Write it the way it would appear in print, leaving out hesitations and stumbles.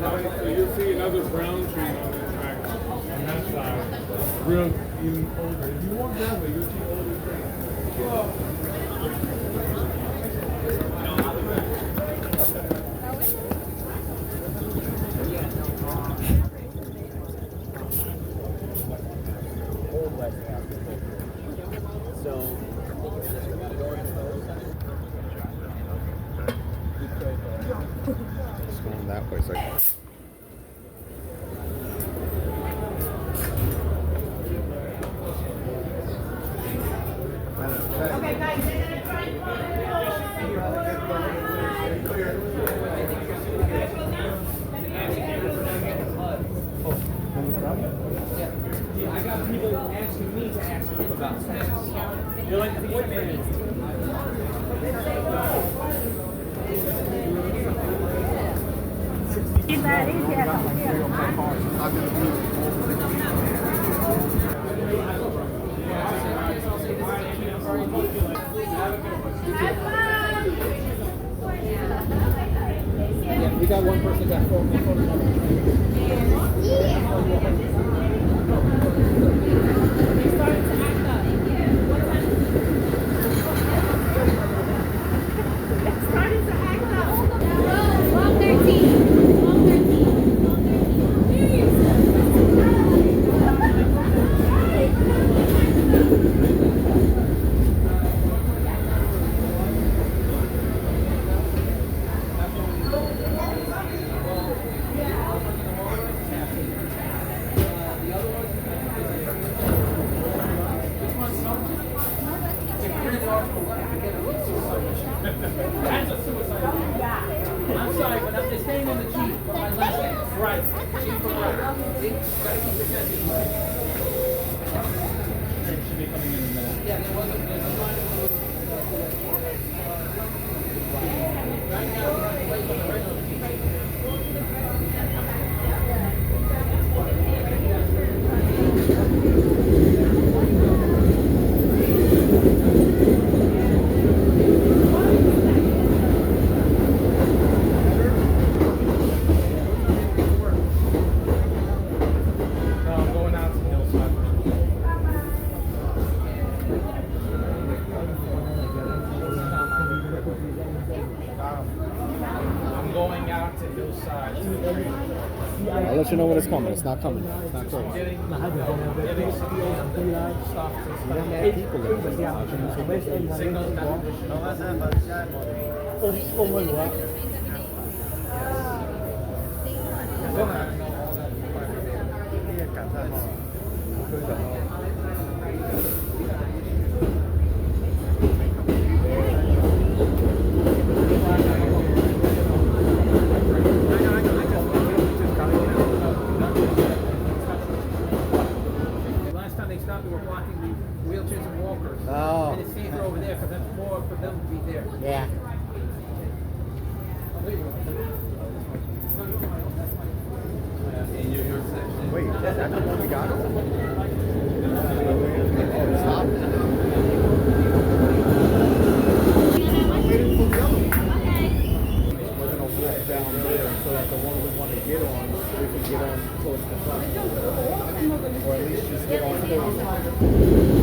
So you'll see another brown tree on the track on that side. Real even older. If you walk that way, you'll see older trees. It's going that way. So Okay, guys. I got people asking me to ask him about snacks. They're like, what man? Yeah, we got one person that That's a suicide. I'm sorry, but I'm just staying on the G. My last name. Right. G for right. See? Gotta keep your attention. Should be coming in a minute. Yeah, there wasn't. There's a line of right now, we have to wait for the regular I'll let you know when it's coming. It's not coming. It's not close. we were blocking the wheelchairs and walkers. Oh. And it's safer over there for them, more for them to be there. Yeah. Wait, that's the one we got? Stop. We're going to walk down there so that the one we want to get on, we can get on towards the front. Or at least just get on close.